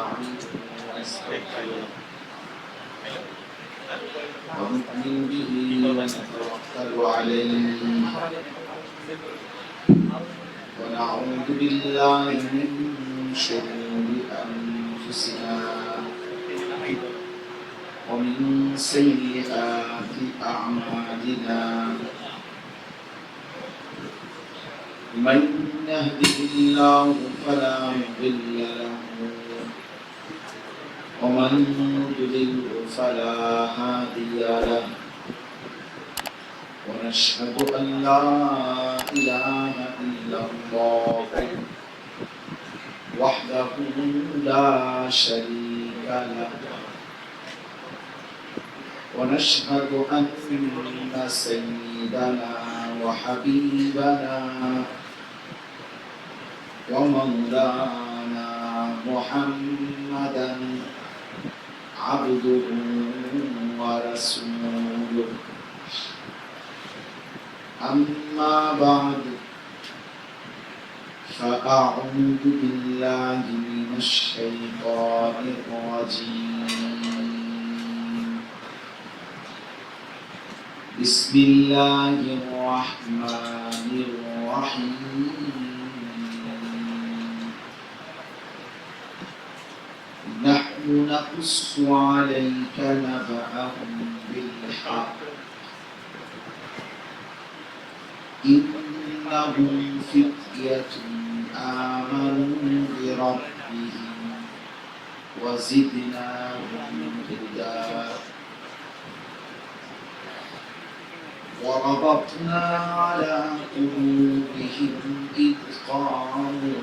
ونستعينه ونستغفره ونؤمن به ونتوكل عليه ونعوذ بالله من شرور أنفسنا ومن سيئات أعمالنا من يهده الله فلا مضل له ومن يضلل فلا هادي له ونشهد أن لا إله إلا الله وحده لا شريك له ونشهد أن سيدنا وحبيبنا ومولانا محمدا عبده ورسوله أما بعد فأعوذ بالله من الشيطان الرجيم بسم الله الرحمن الرحيم نحن نقص عليك نبأهم بالحق إنهم فتية آمنوا بربهم وزدناهم هدى وربطنا على قلوبهم إذ قاموا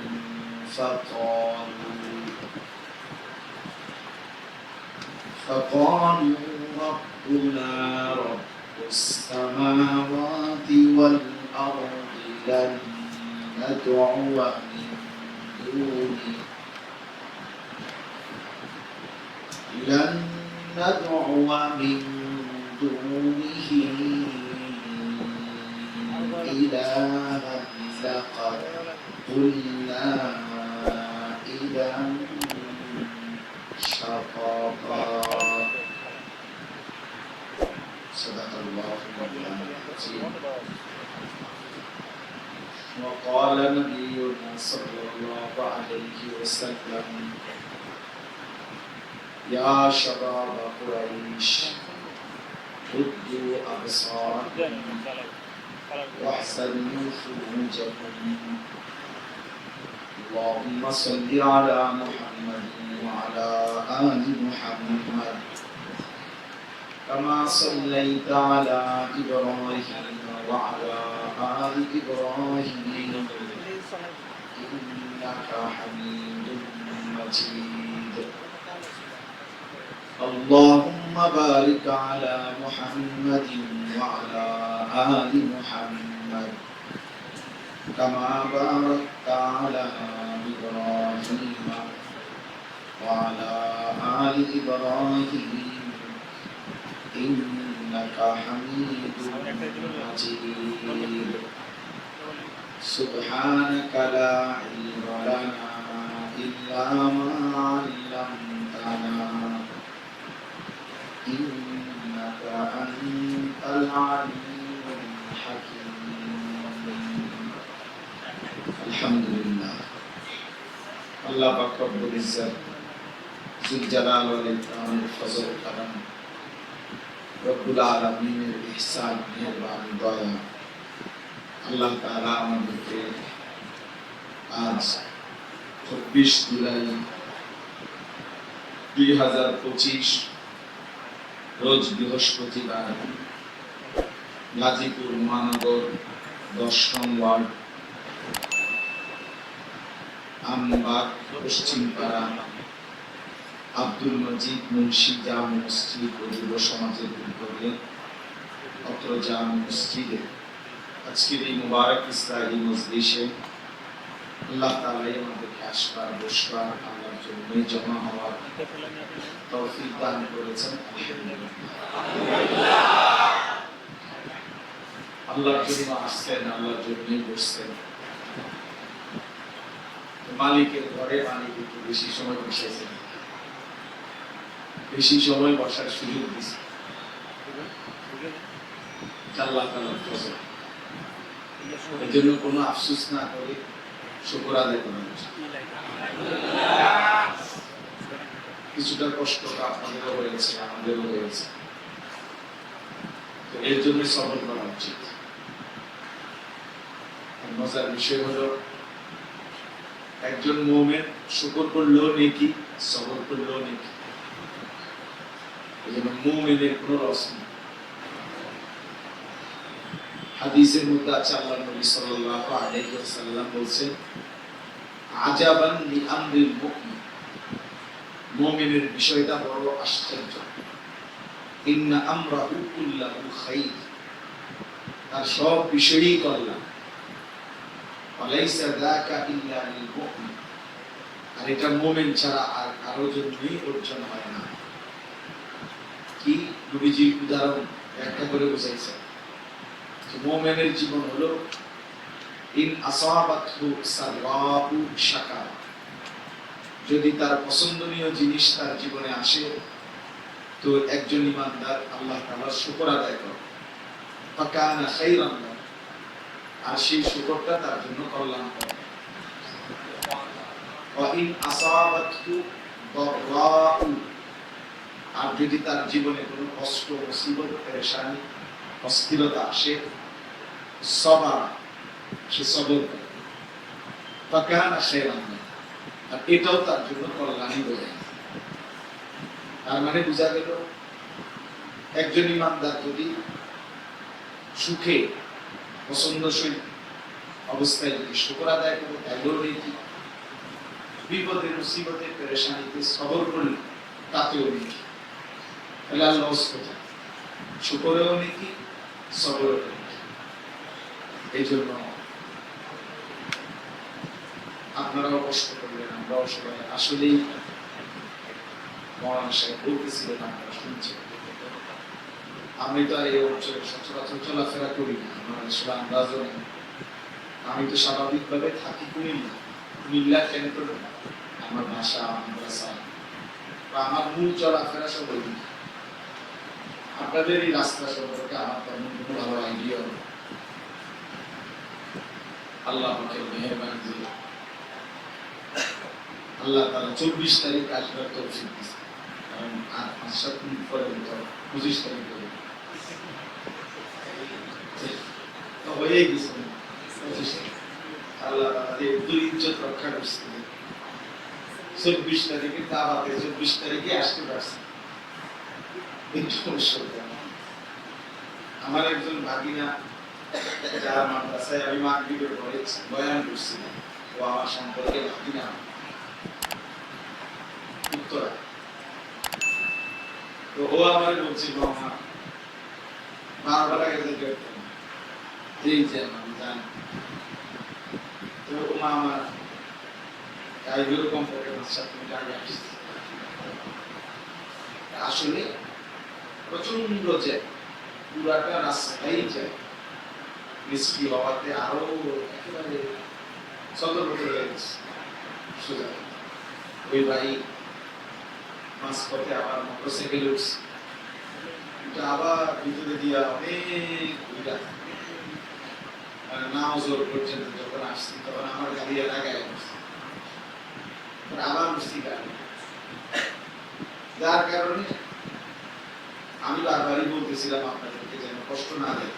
فقالوا ربنا رب السماوات والأرض لن ندعو من دونه إلها لقد قلنا إذا شططا صدق الله العظيم وقال نبينا صلى الله عليه وسلم يا شباب قريش ردوا أبصاركم واحسنوا فروجكم اللهم صل على محمد وعلى آل محمد كما صليت على إبراهيم وعلى آل إبراهيم إنك حميد مجيد اللهم بارك على محمد وعلى آل محمد كما باركت على إبراهيم وعلى آل إبراهيم إنك حميد مجيد سبحانك لا علم لنا إلا ما علمتنا إنك أنت العليم الحكيم الحمد لله الله পাক রব্বুল ইজ্জত যুল জালাল ওয়াল ইকরাম ফজল করম রব্বুল আলামিনের ইহসান মেহেরবানি দয়া আল্লাহ তাআলা আমাদেরকে আজ 24 জুলাই 2025 রোজ বৃহস্পতিবার গাজীপুর মহানগর 10 নং ওয়ার্ড আমবাগ পশ্চিমপাড়া আব্দুল মজিদ মুন্সি জামে মসজিদ ও যুব সমাজের উদ্যোগে অত্র জামে মসজিদে আজকের এই মুবারক ইসলাহি মজলিসে আল্লাহ তাআলা আমাদেরকে আসবার বসবার আল্লাহর জন্য জমা হওয়ার তৌফিক দান করেছেন আলহামদুলিল্লাহ আল্লাহর জন্য আসছেন আল্লাহর জন্যই বসছেন মালিকের ঘরে মালিক একটু বেশি সময় বসেছেন বেশি সময় বসার সুযোগ দিছে আল্লাহ তাআলার ফজল। এই জন্য কোনো আফসোস না করে শুকর আদায় করা উচিত। কিছুটা কষ্ট আপনাদেরও হয়েছে, আমাদেরও হয়েছে, তো এর জন্য সবর করা উচিত। মজার বিষয় হলো একজন মুমিন শুকর করলেও নেকি, সবর করলেও নেকি। এই জন্য মুমিনের কোনো লস নেই। হাদিসের মধ্যে আছে আল্লাহর নবী সাল্লাল্লাহু আলাইহি ওয়াসাল্লাম বলেছেন, আজাবান লিআমরিল মুমিন, মুমিনের বিষয়টা বড় আশ্চর্য। ইন্না আমরাহু কুল্লাহু খাইর, তার সব বিষয়ই কল্যাণ। ওয়ালাইসা যাকা ইল্লা লিল মুমিন, আর এটা মুমিন ছাড়া আর কারো জন্যই অর্জন হয় না। কি নবীজি উদাহরণ ব্যাখ্যা করে বুঝাইছেন, মুমিনের জীবন হলো ইন আসাবাতহু সারওয়াউ শাকার, যদি তার পছন্দনীয় জিনিস তার জীবনে আসে তো একজন ইমানদার আল্লাহ তাআলার শুকর আদায় করে, ফাকানা খাইরান লাহু, আর সেই শুকরটা তার জন্য কল্যাণ করে। ওয়া ইন আসাবাতহু দাররাউ, আর যদি তার জীবনে কোনো কষ্ট, মুসিবত, পেরেশানি, অস্থিরতা আসে, সবার, সে সবর করে, ফাকানা খাইরান লাহু, আর এটাও তার জন্য কল্যাণই বলে। তার মানে বোঝা গেল একজন ইমানদার যদি সুখে পছন্দসই অবস্থায় যদি শুকর আদায় করে, তাইলেও নেকি, বিপদে মুসিবতে পেরেশানিতে সবর করলে তাতেও নেকি। তাহলে আল্লাহ কোথায়? শুকরেও নেকি, সবরেও নেকি। এই জন্য আপনারাও কষ্ট করবেন, আমরাও সবাই আসলেই মৌলানা সাহেব বলতেছিলেন, আপনারা শুনছেন। আমি তো আর এই অঞ্চলে সচরাচর চলাফেরা করি না, আমার আসলে আন্দাজও নেই। আমি তো স্বাভাবিকভাবে থাকি কুমিল্লা। কুমিল্লা কেন করে আমার ভাষা, মাদ্রাসা বা আমার মূল চলাফেরা সব ওই দিকে। আপনাদের এই রাস্তা সম্পর্কে আমার তেমন কোনো ভালো আইডিয়া নেই। আল্লাহ পাকের মেহেরবানি দিয়ে আল্লাহ তাআলা 24 তারিখ আসবার তৌফিক দিয়েছে, কারণ আর 5-7 দিন পরে তো 25 তারিখ হবে, তো হয়ে গেছে 25 তারিখ। আল্লাহ তাআলা এই দুই ইজ্জত রক্ষা করছে। 24 তারিখে দাওয়াতে 24 তারিখে আসতে পারছে। আমার একজন ভাগিনা, যার মাদ্রাসায় আমি মাগরিবের পরে বয়ান করছিলাম, ও আমার সম্পর্কে ভাগিনা, উত্তরা। তো ও আমার বলছিল, আমার বারবার আগে যেতে পারতাম, এই যে আমি জানি। তো ও মা আমার গাইবের কম্পকে 5-7 মিনিট আগে আসছে। আসলে প্রচন্ড যে পুরাটা রাস্তাই যায়, বৃষ্টি হওয়াতে আরো একেবারে সতর্ক হয়ে গেছে সোজা। ওই ভাই মাঝপথে আবার মোটরসাইকেল উঠছে, আবার ভিতরে দিয়া অনেক ঘুরা, মানে নাওজোর পর্যন্ত যখন আসছি তখন আমার গাড়ি লাগাই আবার উঠছি গাড়ি। যার কারণে আমি বারবারই বলতেছিলাম আপনাদেরকে যেন কষ্ট না দেয়,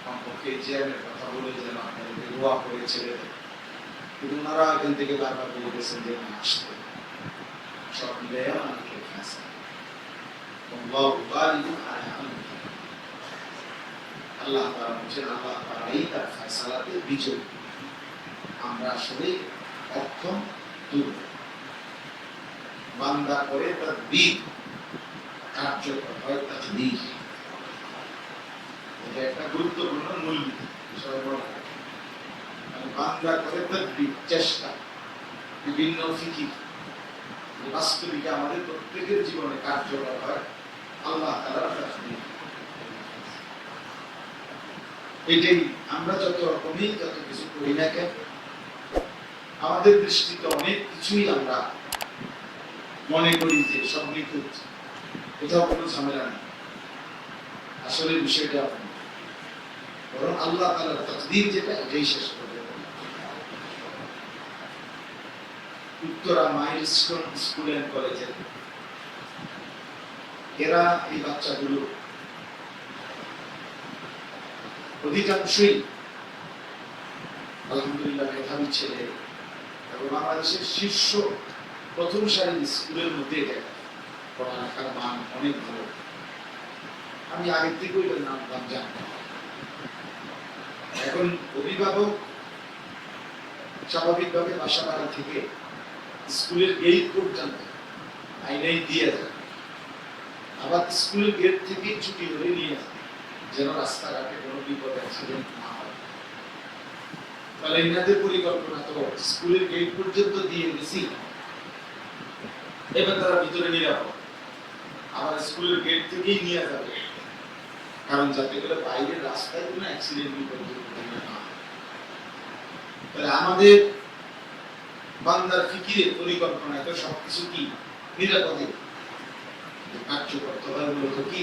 কমপক্ষে জ্যামের কথা বলে যেন আপনাদেরকে দোয়া করে ছেড়ে দেয়। কিন্তু ওনারা এখান থেকে বারবার বলে গেছেন যে না আসতে, সব মিলে আমাকে ফেসলা আল্লাহ তাআলা বলেন, আল্লাহ তাআলাই তার ফয়সালাতে বিজয়ী। আমরা আসলে অক্ষম, দুর্বল। বান্দা করে তাদবীর, কার্যকর হয় তাকদীর। এটা একটা গুরুত্বপূর্ণ মূলনীতি। বান্দা করে তাদবীর, চেষ্টা, বিভিন্ন ফিকির, বাস্তবিকে আমাদের প্রত্যেকের জীবনে কার্যকর হয় আল্লাহ তাআলার তাকদীর। এটাই আমরা যত রকমই যত কিছু করি না কেন, আমাদের দৃষ্টিতে অনেক কিছুই আমরা মনে করি যে সব নিখুঁত, কোথাও কোনো ঝামেলা নেই। আসলে বিষয়টা আপনি বরং আল্লাহ তাআলার তাকদীর যেটা এটাই শেষ করবে। উত্তরা মাইলস্টোন স্কুল এন্ড কলেজে এরা এই বাচ্চাগুলো অধিকাংশই আলহামদুলিল্লাহ মেধাবী ছেলে এবং বাংলাদেশের শীর্ষ প্রথম সারির স্কুলের মধ্যে এটা পড়ালেখার মান অনেক ভালো। আমি আগে থেকে ওইটার নাম জানতাম। এখন অভিভাবক স্বাভাবিকভাবে বাসা বাড়ি থেকে স্কুলের গেট পর্যন্ত আইনাই দিয়ে যায়, আবার স্কুলের গেট থেকে ছুটি হয়ে নিয়ে যায় যেন রাস্তাঘাটে কোনো বিপদ অ্যাক্সিডেন্ট না হয়। তাহলে এনাদের পরিকল্পনা তো স্কুলের গেট পর্যন্ত দিয়ে গেছি, এবার তারা ভিতরে নিরাপদ, আবার স্কুলের গেট থেকেই নিয়ে যাবে, কারণ যাতে করে বাইরের রাস্তায় কোনো অ্যাক্সিডেন্ট বিপদ না হয়। তাহলে আমাদের বান্দার ফিকিরের পরিকল্পনায় তো সবকিছু কি নিরাপদে কার্যকর হয় মূলত কি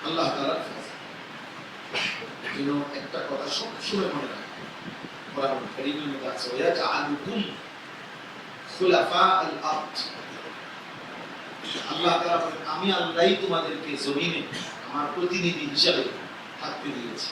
আল্লাহ তাআলার যেন একটা কথা সবসময় মনে রাখে, কোরআন কারীমের মধ্যে আছে ওয়াজআলুকুম খুলাফা আল আরদ। আল্লাহ তাআলা বলেন আমি আল্লাহই তোমাদেরকে জমিনে আমার প্রতিনিধি হিসেবে থাকতে দিয়েছি।